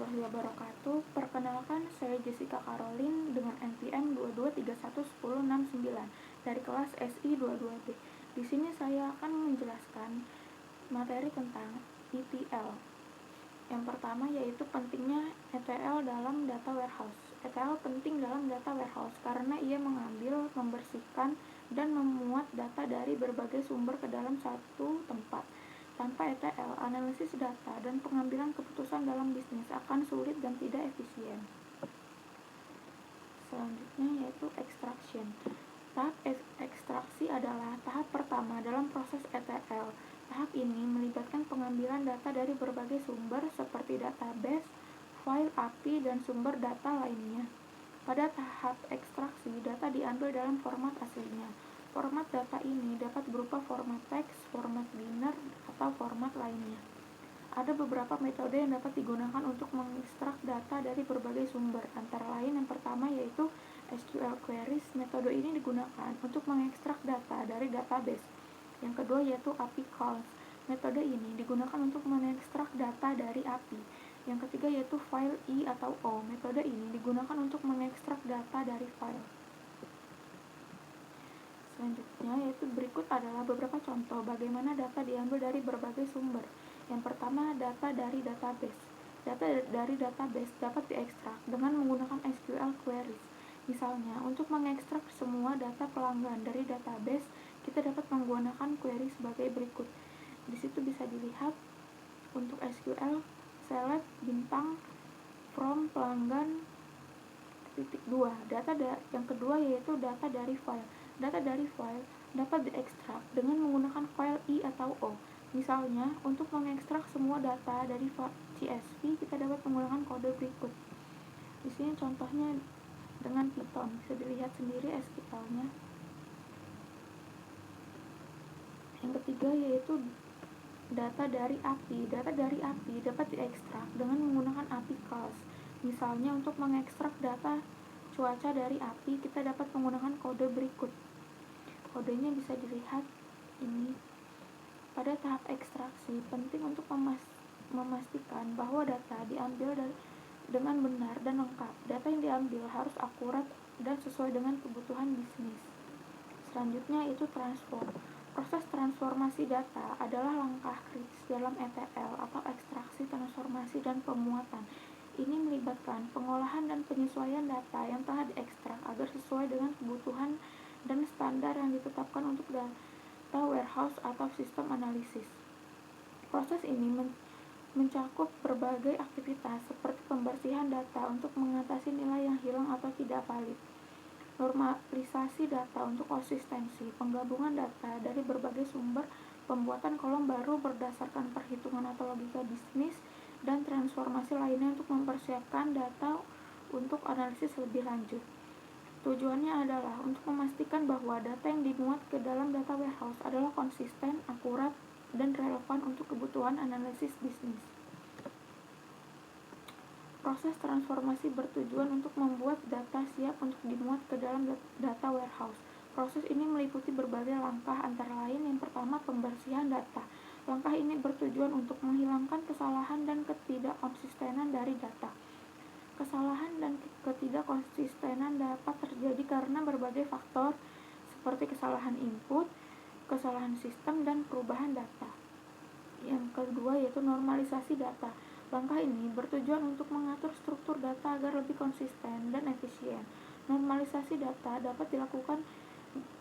warahmatullahi wabarakatuh. Perkenalkan, saya Jessica Caroline dengan NPM 223110669 dari kelas SI 22B. Di sini saya akan menjelaskan materi tentang ETL. Yang pertama yaitu pentingnya ETL dalam data warehouse. ETL penting dalam data warehouse karena ia mengambil, membersihkan, dan memuat data dari berbagai sumber ke dalam satu tempat. Tanpa ETL, analisis data dan pengambilan keputusan dalam bisnis akan sulit dan tidak efisien. Selanjutnya yaitu extraction. Tahap ekstraksi adalah tahap pertama dalam proses ETL. Tahap ini melibatkan pengambilan data dari berbagai sumber seperti database, file API, dan sumber data lainnya. Pada tahap ekstraksi, data diambil dalam format aslinya. Format data ini dapat berupa format teks, format biner, atau format lainnya. Ada beberapa metode yang dapat digunakan untuk mengekstrak data dari berbagai sumber. Antara lain yang pertama yaitu SQL queries. Metode ini digunakan untuk mengekstrak data dari database. Yang kedua yaitu API calls. Metode ini digunakan untuk mengekstrak data dari API. Yang ketiga yaitu file I atau O. Metode ini digunakan untuk mengekstrak data dari file. Selanjutnya yaitu berikut adalah beberapa contoh bagaimana data diambil dari berbagai sumber. Yang pertama, data dari database. Data dari database dapat diekstrak dengan menggunakan SQL queries. Misalnya, untuk mengekstrak semua data pelanggan dari database, kita dapat menggunakan query sebagai berikut. Di situ bisa dilihat untuk SQL select bintang from pelanggan titik 2. Yang kedua yaitu data dari file. Data dari file dapat diekstrak dengan menggunakan file I atau O. Misalnya, untuk mengekstrak semua data dari CSV, kita dapat menggunakan kode berikut. Di sini contohnya dengan Python, bisa dilihat sendiri SQL-nya. Yang ketiga yaitu data dari API. Data dari API dapat diekstrak dengan menggunakan API calls. Misalnya, untuk mengekstrak data cuaca dari API, kita dapat menggunakan kode berikut. Kodenya bisa dilihat ini. Pada tahap ekstraksi, penting untuk memastikan bahwa data diambil dengan benar dan lengkap. Data yang diambil harus akurat dan sesuai dengan kebutuhan bisnis. Selanjutnya itu transform. Proses transformasi data adalah langkah kritis dalam ETL atau ekstraksi, transformasi, dan pemuatan. Ini melibatkan pengolahan dan penyesuaian data yang telah diekstrak agar sesuai dengan kebutuhan dan standar yang ditetapkan untuk data warehouse atau sistem analisis. Proses ini mencakup berbagai aktivitas seperti pembersihan data untuk mengatasi nilai yang hilang atau tidak valid, normalisasi data untuk konsistensi, penggabungan data dari berbagai sumber, pembuatan kolom baru berdasarkan perhitungan atau logika bisnis, dan transformasi lainnya untuk mempersiapkan data untuk analisis lebih lanjut. Tujuannya adalah untuk memastikan bahwa data yang dimuat ke dalam data warehouse adalah konsisten, akurat, dan relevan untuk kebutuhan analisis bisnis. Proses transformasi bertujuan untuk membuat data siap untuk dimuat ke dalam data warehouse. Proses ini meliputi berbagai langkah, antara lain yang pertama pembersihan data. Langkah ini bertujuan untuk menghilangkan kesalahan dan ketidakkonsistenan dari data. Kesalahan dan ketidakkonsistenan dapat terjadi karena berbagai faktor seperti kesalahan input, kesalahan sistem, dan perubahan data. Yang kedua yaitu normalisasi data. Langkah ini bertujuan untuk mengatur struktur data agar lebih konsisten dan efisien. Normalisasi data dapat dilakukan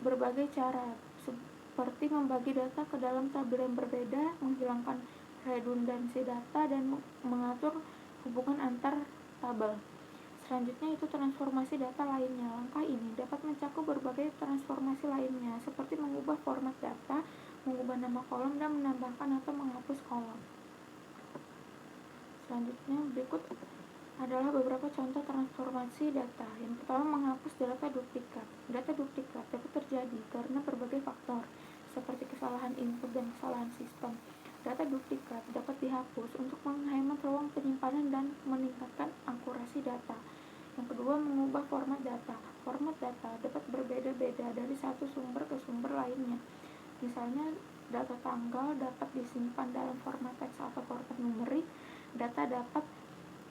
berbagai cara, seperti membagi data ke dalam tabel yang berbeda, menghilangkan redundansi data, dan mengatur hubungan antar tabel. Selanjutnya itu transformasi data lainnya. Langkah ini dapat mencakup berbagai transformasi lainnya, seperti mengubah format data, mengubah nama kolom, dan menambahkan atau menghapus kolom. Selanjutnya berikut adalah beberapa contoh transformasi data. Yang pertama, menghapus data duplikat. Data duplikat dapat terjadi karena berbagai faktor, seperti kesalahan input dan kesalahan sistem. Data duplikat dapat dihapus untuk menghemat ruang penyimpanan dan meningkatkan akurasi data. Yang kedua, mengubah format data. Format data dapat berbeda-beda dari satu sumber ke sumber lainnya. Misalnya, data tanggal dapat disimpan dalam format teks atau format numerik. Data dapat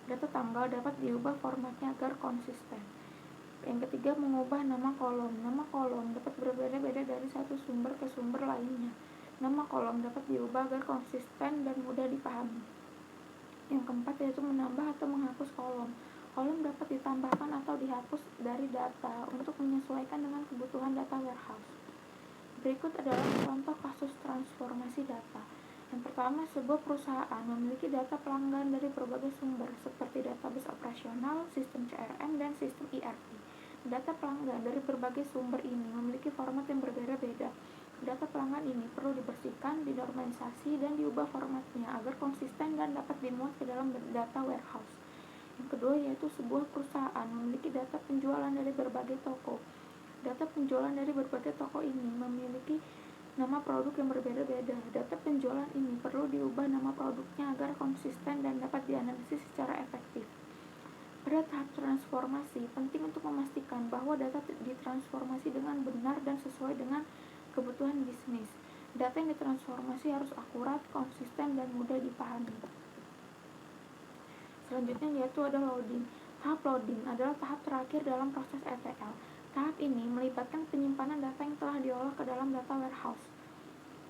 Data tanggal dapat diubah formatnya agar konsisten. Yang ketiga, mengubah nama kolom. Nama kolom dapat berbeda-beda dari satu sumber ke sumber lainnya. Nama kolom dapat diubah agar konsisten dan mudah dipahami. Yang keempat yaitu menambah atau menghapus kolom. Kolom dapat ditambahkan atau dihapus dari data untuk menyesuaikan dengan kebutuhan data warehouse. Berikut adalah contoh kasus transformasi data. Yang pertama, sebuah perusahaan memiliki data pelanggan dari berbagai sumber seperti database operasional, sistem CRM, dan sistem ERP. Data pelanggan dari berbagai sumber ini memiliki format yang berbeda-beda. Data pelanggan ini perlu dibersihkan, dinormalisasi, dan diubah formatnya agar konsisten dan dapat dimuat ke dalam data warehouse. Yang kedua yaitu sebuah perusahaan memiliki data penjualan dari berbagai toko. Data penjualan dari berbagai toko ini memiliki nama produk yang berbeda-beda. Data penjualan ini perlu diubah nama produknya agar konsisten dan dapat dianalisis secara efektif. Pada tahap transformasi, penting untuk memastikan bahwa data ditransformasi dengan benar dan sesuai dengan kebutuhan bisnis. Data yang ditransformasi harus akurat, konsisten, dan mudah dipahami. Selanjutnya yaitu ada loading. Tahap loading adalah tahap terakhir dalam proses ETL. Tahap ini melibatkan penyimpanan data yang telah diolah ke dalam data warehouse.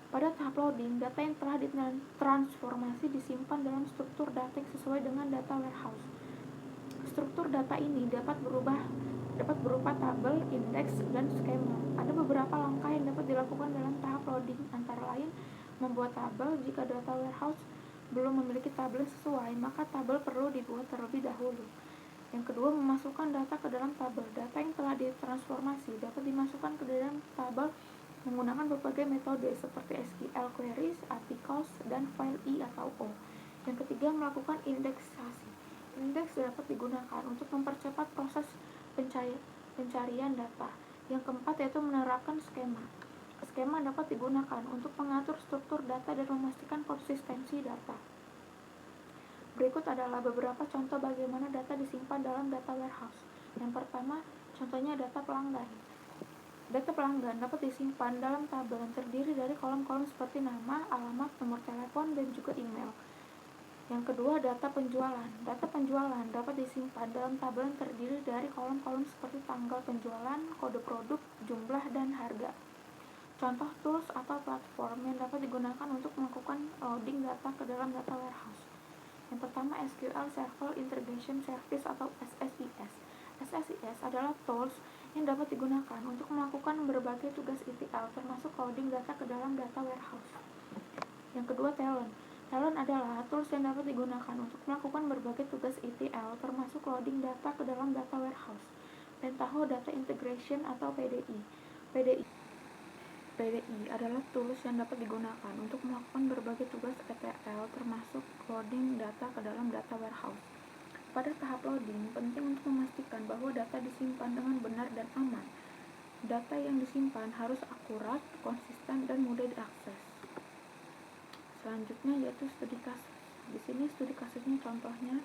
Pada tahap loading, data yang telah ditransformasi disimpan dalam struktur data yang sesuai dengan data warehouse. Struktur data ini dapat berupa tabel, indeks, dan skema. Ada beberapa langkah yang dapat dilakukan dalam tahap loading, antara lain membuat tabel. Jika data warehouse belum memiliki tabel sesuai, maka tabel perlu dibuat terlebih dahulu. Yang kedua, memasukkan data ke dalam tabel. Data yang telah ditransformasi dapat dimasukkan ke dalam tabel menggunakan berbagai metode seperti SQL queries, articles, dan file I atau O. Yang ketiga, melakukan indeksasi. Indeks dapat digunakan untuk mempercepat proses pencarian data. Yang keempat yaitu menerapkan skema. Skema dapat digunakan untuk mengatur struktur data dan memastikan konsistensi data. Berikut adalah beberapa contoh bagaimana data disimpan dalam data warehouse. Yang pertama, contohnya data pelanggan. Data pelanggan dapat disimpan dalam tabel yang terdiri dari kolom-kolom seperti nama, alamat, nomor telepon, dan juga email. Yang kedua, data penjualan. Data penjualan dapat disimpan dalam tabel yang terdiri dari kolom-kolom seperti tanggal penjualan, kode produk, jumlah, dan harga. Contoh tools atau platform yang dapat digunakan untuk melakukan loading data ke dalam data warehouse. Yang pertama, SQL Server Integration Service atau SSIS. SSIS adalah tools yang dapat digunakan untuk melakukan berbagai tugas ETL termasuk loading data ke dalam data warehouse. Yang kedua, Talent. Talent adalah tools yang dapat digunakan untuk melakukan berbagai tugas ETL termasuk loading data ke dalam data warehouse. Dan Tahoe Data Integration atau PDI. PDI adalah tools yang dapat digunakan untuk melakukan berbagai tugas ETL termasuk loading data ke dalam data warehouse. Pada tahap loading, penting untuk memastikan bahwa data disimpan dengan benar dan aman. Data yang disimpan harus akurat, konsisten, dan mudah diakses. Selanjutnya yaitu studi kasus. Di sini studi kasusnya contohnya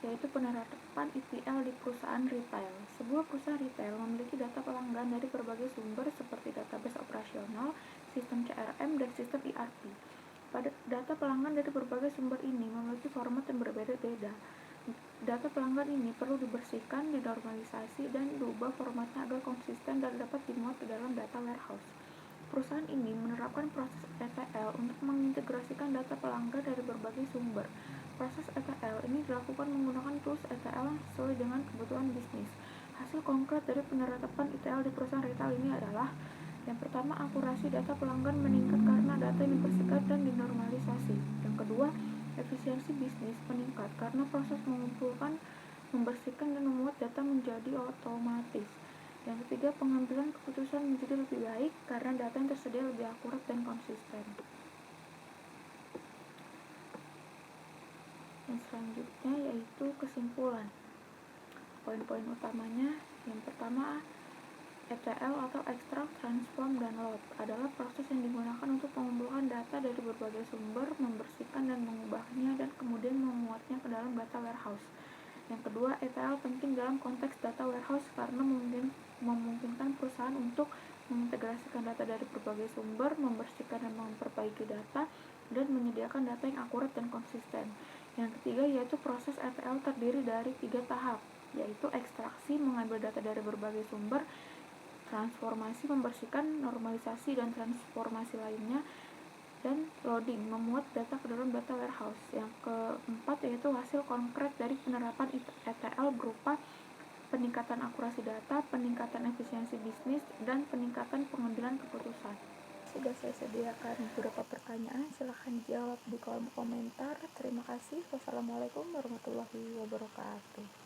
yaitu penerapan ETL di perusahaan retail. Sebuah perusahaan retail memiliki data pelanggan dari berbagai sumber seperti database operasional, sistem CRM, dan sistem ERP. Pada data pelanggan dari berbagai sumber ini memiliki format yang berbeda-beda. Data pelanggan ini perlu dibersihkan, dinormalisasi, dan diubah formatnya agar konsisten dan dapat dimuat ke dalam data warehouse. Perusahaan ini menerapkan proses ETL untuk mengintegrasikan data pelanggan dari berbagai sumber. Proses ETL ini dilakukan menggunakan tools ETL yang sesuai dengan kebutuhan bisnis. Hasil konkret dari penerapan ETL di perusahaan retail ini adalah: yang pertama, akurasi data pelanggan meningkat karena data dibersihkan dan dinormalisasi. Yang kedua, efisiensi bisnis meningkat karena proses mengumpulkan, membersihkan, dan memuat data menjadi otomatis. Yang ketiga, pengambilan keputusan menjadi lebih baik karena data yang tersedia lebih akurat dan konsisten. Yang selanjutnya yaitu kesimpulan. Poin-poin utamanya, yang pertama, ETL atau Extract, Transform, dan Load adalah proses yang digunakan untuk mengumpulkan data dari berbagai sumber, membersihkan dan mengubahnya, dan kemudian memuatnya ke dalam data warehouse. Yang kedua, ETL penting dalam konteks data warehouse karena memungkinkan perusahaan untuk mengintegrasikan data dari berbagai sumber, membersihkan dan memperbaiki data, dan menyediakan data yang akurat dan konsisten. Yang ketiga yaitu proses ETL terdiri dari 3 tahap, yaitu ekstraksi, mengambil data dari berbagai sumber, transformasi, membersihkan, normalisasi, dan transformasi lainnya, dan loading, memuat data ke dalam data warehouse. Yang keempat yaitu hasil konkret dari penerapan ETL berupa peningkatan akurasi data, peningkatan efisiensi bisnis, dan peningkatan pengambilan keputusan. Sudah saya sediakan beberapa pertanyaan, silahkan jawab di kolom komentar. Terima kasih. Wassalamualaikum warahmatullahi wabarakatuh.